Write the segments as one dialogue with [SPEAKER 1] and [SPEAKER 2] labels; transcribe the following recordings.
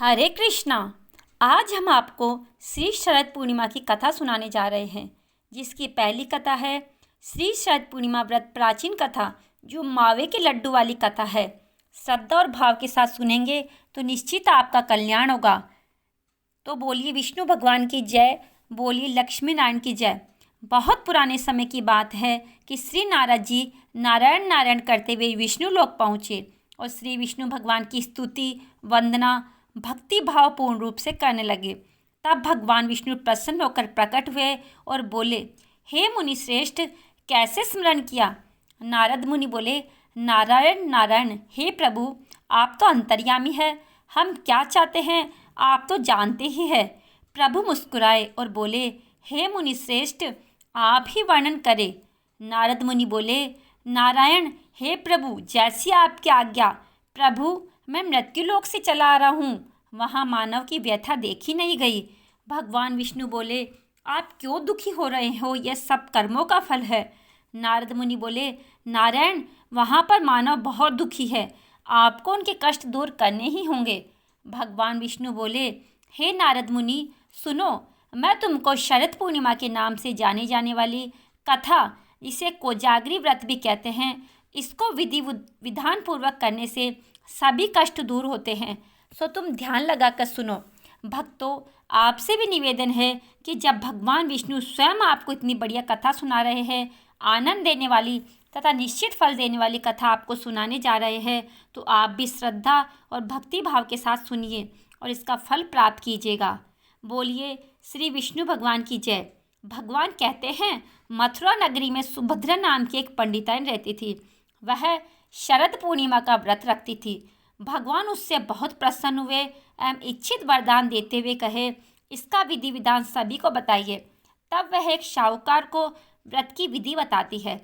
[SPEAKER 1] हरे कृष्णा। आज हम आपको श्री शरद पूर्णिमा की कथा सुनाने जा रहे हैं, जिसकी पहली कथा है श्री शरद पूर्णिमा व्रत प्राचीन कथा, जो मावे के लड्डू वाली कथा है। श्रद्धा और भाव के साथ सुनेंगे तो निश्चित आपका कल्याण होगा। तो बोलिए विष्णु भगवान की जय, बोलिए लक्ष्मी नारायण की जय। बहुत पुराने समय की बात है कि श्री नारद जी नारायण नारायण करते हुए विष्णु लोक पहुँचे और श्री विष्णु भगवान की स्तुति वंदना भक्ति भावपूर्ण रूप से करने लगे। तब भगवान विष्णु प्रसन्न होकर प्रकट हुए और बोले, हे मुनि श्रेष्ठ, कैसे स्मरण किया? नारद मुनि बोले, नारायण नारायण, हे प्रभु, आप तो अंतर्यामी है, हम क्या चाहते हैं आप तो जानते ही हैं। प्रभु मुस्कुराए और बोले, हे मुनि श्रेष्ठ, आप ही वर्णन करें। नारद मुनि बोले, नारायण, हे प्रभु, जैसी आपकी आज्ञा। प्रभु, मैं मृत्युलोक से चला आ रहा हूँ, वहाँ मानव की व्यथा देखी नहीं गई। भगवान विष्णु बोले, आप क्यों दुखी हो रहे हो? यह सब कर्मों का फल है। नारद मुनि बोले, नारायण, वहाँ पर मानव बहुत दुखी है, आपको उनके कष्ट दूर करने ही होंगे। भगवान विष्णु बोले, हे नारद मुनि, सुनो, मैं तुमको शरद पूर्णिमा के नाम से जानी जाने वाली कथा, इसे कोजागरी व्रत भी कहते हैं, इसको विधि विधान पूर्वक करने से सभी कष्ट दूर होते हैं, सो तुम ध्यान लगाकर सुनो। भक्तों, आपसे भी निवेदन है कि जब भगवान विष्णु स्वयं आपको इतनी बढ़िया कथा सुना रहे हैं, आनंद देने वाली तथा निश्चित फल देने वाली कथा आपको सुनाने जा रहे हैं, तो आप भी श्रद्धा और भक्ति भाव के साथ सुनिए और इसका फल प्राप्त कीजिएगा। बोलिए श्री विष्णु भगवान की जय। भगवान कहते हैं, मथुरा नगरी में सुभद्रा नाम की एक पंडिताइन रहती थी। वह शरद पूर्णिमा का व्रत रखती थी। भगवान उससे बहुत प्रसन्न हुए एवं इच्छित वरदान देते हुए कहे, इसका विधि विधान सभी को बताइए। तब वह एक साहूकार को व्रत की विधि बताती है।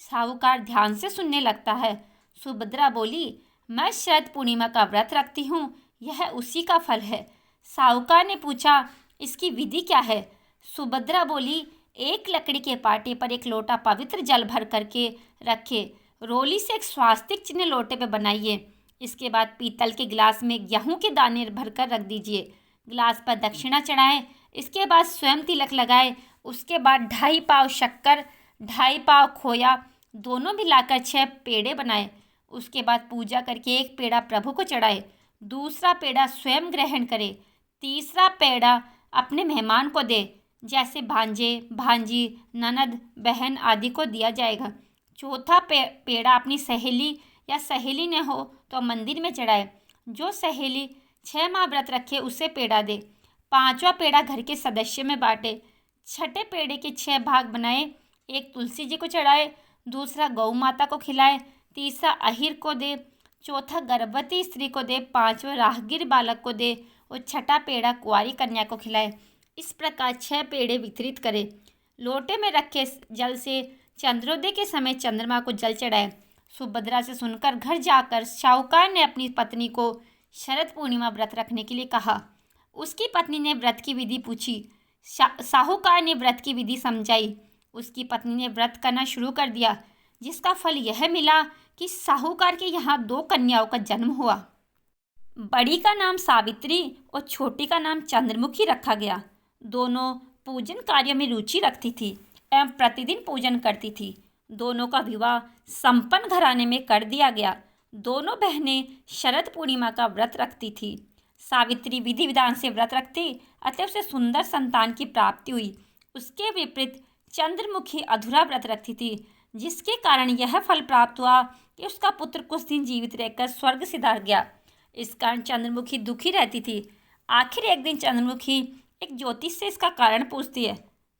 [SPEAKER 1] साहूकार ध्यान से सुनने लगता है। सुभद्रा बोली, मैं शरद पूर्णिमा का व्रत रखती हूँ, यह उसी का फल है। साहूकार ने पूछा, इसकी विधि क्या है? सुभद्रा बोली, एक लकड़ी के पाटे पर एक लोटा पवित्र जल भर करके रखे, रोली से एक स्वास्तिक चिन्ह लोटे पे बनाइए। इसके बाद पीतल के गिलास में गेहूं के दाने भरकर रख दीजिए। गिलास पर दक्षिणा चढ़ाएं। इसके बाद स्वयं तिलक लगाए। उसके बाद 2.5 पाव शक्कर, 2.5 पाव खोया दोनों मिलाकर 6 पेड़े बनाए। उसके बाद पूजा करके एक पेड़ा प्रभु को चढ़ाए, दूसरा पेड़ा स्वयं ग्रहण करे, तीसरा पेड़ा अपने मेहमान को दे, जैसे भांजे भांजी ननद बहन आदि को दिया जाएगा। चौथा पेड़ा अपनी सहेली या सहेली न हो तो मंदिर में चढ़ाए। जो सहेली 6 माह व्रत रखे उसे पेड़ा दे। 5वां पेड़ा घर के सदस्य में बांटे। 6ठे पेड़े के 6 भाग बनाए। एक तुलसी जी को चढ़ाए, दूसरा गौ माता को खिलाए, तीसरा अहिर को दे, चौथा गर्भवती स्त्री को दे, 5वां राहगीर बालक को दे और 6ठा पेड़ा कुंवारी कन्या को खिलाए। इस प्रकार 6 पेड़े वितरित करे। लोटे में रखे जल से चंद्रोदय के समय चंद्रमा को जल चढ़ाए। सुभद्रा से सुनकर घर जाकर साहूकार ने अपनी पत्नी को शरद पूर्णिमा व्रत रखने के लिए कहा। उसकी पत्नी ने व्रत की विधि पूछी। साहूकार ने व्रत की विधि समझाई। उसकी पत्नी ने व्रत करना शुरू कर दिया, जिसका फल यह मिला कि साहूकार के यहाँ 2 कन्याओं का जन्म हुआ। बड़ी का नाम सावित्री और छोटी का नाम चंद्रमुखी रखा गया। दोनों पूजन कार्य में रुचि रखती थी एवं प्रतिदिन पूजन करती थी। दोनों का विवाह संपन्न घराने में कर दिया गया। दोनों बहनें शरद पूर्णिमा का व्रत रखती थी। सावित्री विधि विधान से व्रत रखती, अतः उसे सुंदर संतान की प्राप्ति हुई। उसके विपरीत चंद्रमुखी अधूरा व्रत रखती थी, जिसके कारण यह फल प्राप्त हुआ कि उसका पुत्र कुछ दिन जीवित रहकर स्वर्ग सिधार गया। इस कारण चंद्रमुखी दुखी रहती थी। आखिर एक दिन चंद्रमुखी एक ज्योतिष से इसका कारण पूछती है।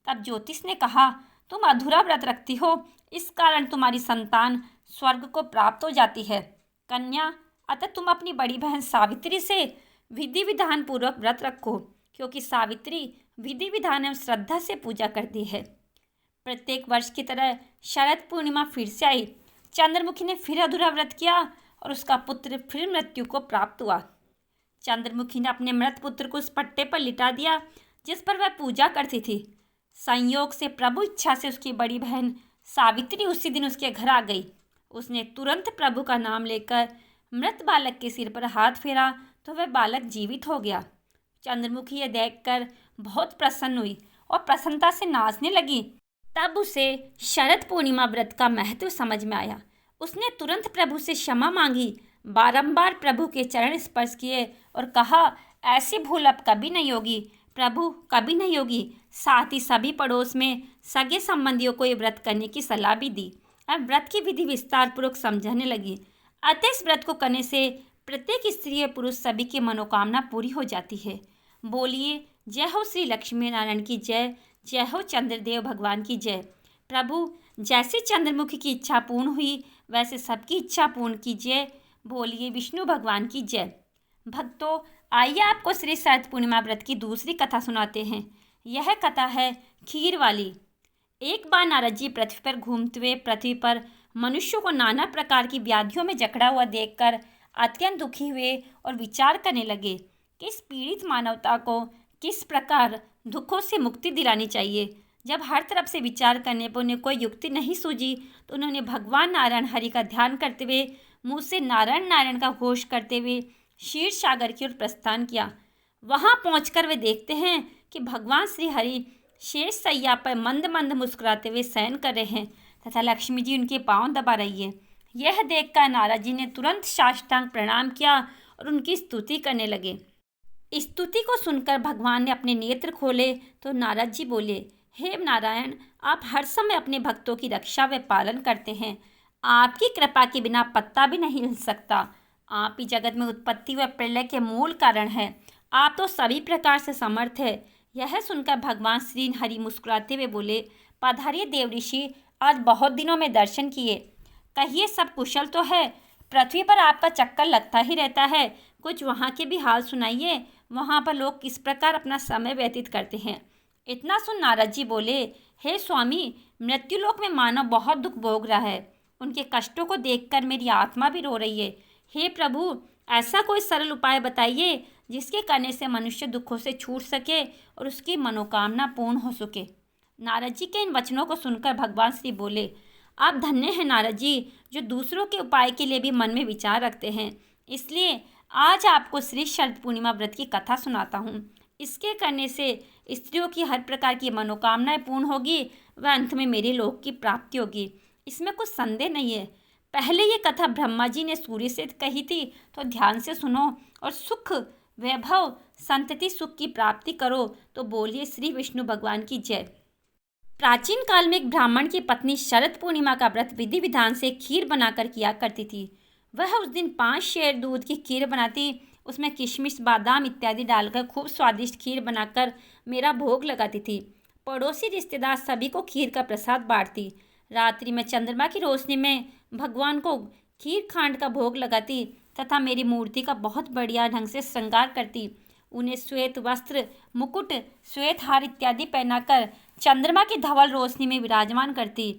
[SPEAKER 1] तब ज्योतिष ने कहा, तुम अधूरा व्रत रखती हो, इस कारण तुम्हारी संतान स्वर्ग को प्राप्त हो जाती है। कन्या, अतः तुम अपनी बड़ी बहन सावित्री से विधि विधान पूर्वक व्रत रखो, क्योंकि सावित्री विधि विधान एवं श्रद्धा से पूजा करती है। प्रत्येक वर्ष की तरह शरद पूर्णिमा फिर से आई। चंद्रमुखी ने फिर अधूरा व्रत किया और उसका पुत्र फिर मृत्यु को प्राप्त हुआ। चंद्रमुखी ने अपने मृत पुत्र को उस पट्टे पर लिटा दिया जिस पर वह पूजा करती थी। संयोग से प्रभु इच्छा से उसकी बड़ी बहन सावित्री उसी दिन उसके घर आ गई। उसने तुरंत प्रभु का नाम लेकर मृत बालक के सिर पर हाथ फेरा तो वह बालक जीवित हो गया। चंद्रमुखी यह देखकर बहुत प्रसन्न हुई और प्रसन्नता से नाचने लगी। तब उसे शरद पूर्णिमा व्रत का महत्व समझ में आया। उसने तुरंत प्रभु से क्षमा मांगी, बारंबार प्रभु के चरण स्पर्श किए और कहा, ऐसी भूल अब कभी नहीं होगी प्रभु, कभी नहीं होगी। साथ ही सभी पड़ोस में सगे संबंधियों को ये व्रत करने की सलाह भी दी। अब व्रत की विधि विस्तार पूर्वक समझाने लगी। अतः इस व्रत को करने से प्रत्येक स्त्री और पुरुष सभी की मनोकामना पूरी हो जाती है। बोलिए जय हो श्री लक्ष्मी नारायण की जय, जय हो चंद्रदेव भगवान की जय। प्रभु जैसे चंद्रमुखी की इच्छा पूर्ण हुई वैसे सबकी इच्छा पूर्ण कीजिए। बोलिए विष्णु भगवान की जय। भक्तों, आइए आपको श्री शरद पूर्णिमा व्रत की दूसरी कथा सुनाते हैं। यह कथा है खीर वाली। एक बार नारद जी पृथ्वी पर घूमते हुए पृथ्वी पर मनुष्यों को नाना प्रकार की व्याधियों में जकड़ा हुआ देखकर अत्यंत दुखी हुए और विचार करने लगे कि इस पीड़ित मानवता को किस प्रकार दुखों से मुक्ति दिलानी चाहिए। जब हर तरफ से विचार करने पर उन्हें कोई युक्ति नहीं सूझी तो उन्होंने भगवान नारायण हरि का ध्यान करते हुए मुँह से नारायण नारायण का घोष करते हुए क्षीर सागर की ओर प्रस्थान किया। वहां पहुंचकर वे देखते हैं कि भगवान श्री हरि शेष सैया पर मंद मंद मुस्कुराते हुए शयन कर रहे हैं तथा लक्ष्मी जी उनके पांव दबा रही है। यह देखकर नारद जी ने तुरंत साष्टांग प्रणाम किया और उनकी स्तुति करने लगे। स्तुति को सुनकर भगवान ने अपने नेत्र खोले तो नारद जी बोले, हे नारायण, आप हर समय अपने भक्तों की रक्षा व पालन करते हैं। आपकी कृपा के बिना पत्ता भी नहीं हिल सकता। आप ही जगत में उत्पत्ति व प्रलय के मूल कारण हैं। आप तो सभी प्रकार से समर्थ है। यह सुनकर भगवान श्री हरि मुस्कुराते हुए बोले, पधारिए देव ऋषि, आज बहुत दिनों में दर्शन किए। कहिए सब कुशल तो है? पृथ्वी पर आपका चक्कर लगता ही रहता है। कुछ वहाँ के भी हाल सुनाइए। वहाँ पर लोग किस प्रकार अपना समय व्यतीत करते हैं। इतना सुन नारद जी बोले, हे स्वामी, मृत्युलोक में मानव बहुत दुख भोग रहा है। उनके कष्टों को देखकर मेरी आत्मा भी रो रही है। हे प्रभु, ऐसा कोई सरल उपाय बताइए जिसके करने से मनुष्य दुखों से छूट सके और उसकी मनोकामना पूर्ण हो सके। नारद जी के इन वचनों को सुनकर भगवान श्री बोले, आप धन्य हैं नारद जी, जो दूसरों के उपाय के लिए भी मन में विचार रखते हैं। इसलिए आज आपको श्री शरद पूर्णिमा व्रत की कथा सुनाता हूँ। इसके करने से स्त्रियों की हर प्रकार की मनोकामनाएं पूर्ण होगी व अंत में मेरे लोक की प्राप्ति होगी। इसमें कुछ संदेह नहीं है। पहले ये कथा ब्रह्मा जी ने सूर्य से कही थी, तो ध्यान से सुनो और सुख वैभव संतति सुख की प्राप्ति करो। तो बोलिए श्री विष्णु भगवान की जय। प्राचीन काल में एक ब्राह्मण की पत्नी शरद पूर्णिमा का व्रत विधि विधान से खीर बनाकर किया करती थी। वह उस दिन 5 शेर दूध की खीर बनाती, उसमें किशमिश बादाम इत्यादि डालकर खूब स्वादिष्ट खीर बनाकर मेरा भोग लगाती थी। पड़ोसी रिश्तेदार सभी को खीर का प्रसाद बांटती। रात्रि में चंद्रमा की रोशनी में भगवान को खीर खांड का भोग लगाती तथा मेरी मूर्ति का बहुत बढ़िया ढंग से श्रृंगार करती। उन्हें श्वेत वस्त्र, मुकुट, श्वेत हार इत्यादि पहनाकर चंद्रमा की धवल रोशनी में विराजमान करती।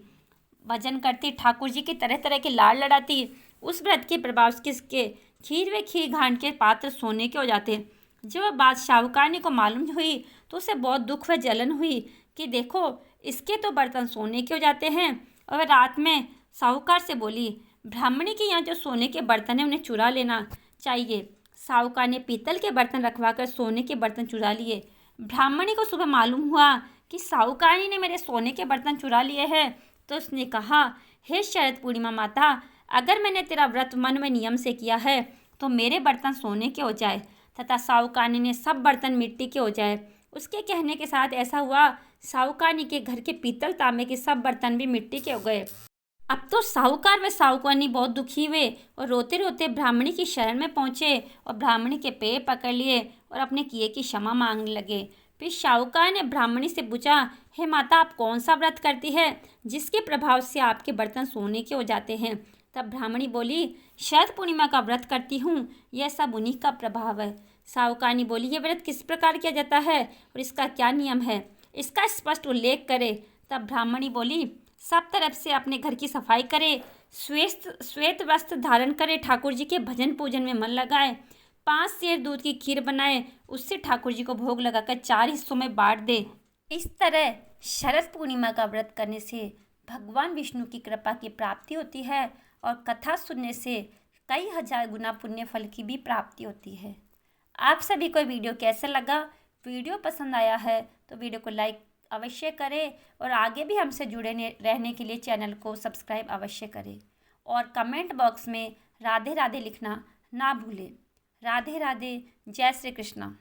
[SPEAKER 1] भजन करती, ठाकुर जी की तरह तरह के लाड लड़ाती। उस व्रत के प्रभाव किसके खीर व खीर घाट के पात्र सोने के हो जाते। जब वह बात शाहूकारनी को मालूम हुई तो उसे बहुत दुख व जलन हुई कि देखो, इसके तो बर्तन सोने के हो जाते हैं। और वह रात में साहूकार से बोली, ब्राह्मणी के यहाँ जो सोने के बर्तन हैं उन्हें चुरा लेना चाहिए। साहूकार ने पीतल के बर्तन रखवाकर सोने के बर्तन चुरा लिए। ब्राह्मणी को सुबह मालूम हुआ कि साहूकारनी ने मेरे सोने के बर्तन चुरा लिए हैं, तो उसने कहा, हे शरद पूर्णिमा माता, अगर मैंने तेरा व्रत मन में नियम से किया है तो मेरे बर्तन सोने के हो जाए तथा साहूकारनी ने सब बर्तन मिट्टी के हो जाए। उसके कहने के साथ ऐसा हुआ। साहूकारनी के घर के पीतल तांबे के सब बर्तन भी मिट्टी के हो गए। अब तो साहूकार व साहूकारनी बहुत दुखी हुए और रोते रोते ब्राह्मणी की शरण में पहुँचे और ब्राह्मणी के पैर पकड़ लिए और अपने किए की क्षमा मांगने लगे। फिर साहूकार ने ब्राह्मणी से पूछा, हे माता, आप कौन सा व्रत करती है जिसके प्रभाव से आपके बर्तन सोने के हो जाते हैं? तब ब्राह्मणी बोली, शरद पूर्णिमा का व्रत करती हूँ, यह सब उन्हीं का प्रभाव है। साहूकारनी बोली, ये व्रत किस प्रकार किया जाता है और इसका क्या नियम है, इसका स्पष्ट उल्लेख करे। तब ब्राह्मणी बोली, सब तरफ से अपने घर की सफाई करे, श्वेत वस्त्र धारण करे, ठाकुर जी के भजन पूजन में मन लगाए, 5 सेर दूध की खीर बनाए, उससे ठाकुर जी को भोग लगाकर 4 हिस्सों में बांट दे। इस तरह शरद पूर्णिमा का व्रत करने से भगवान विष्णु की कृपा की प्राप्ति होती है और कथा सुनने से कई हजार गुना पुण्य फल की भी प्राप्ति होती है। आप सभी को वीडियो कैसा लगा? वीडियो पसंद आया है तो वीडियो को लाइक अवश्य करें और आगे भी हमसे जुड़े रहने के लिए चैनल को सब्सक्राइब अवश्य करें और कमेंट बॉक्स में राधे राधे लिखना ना भूलें। राधे राधे। जय श्री कृष्णा।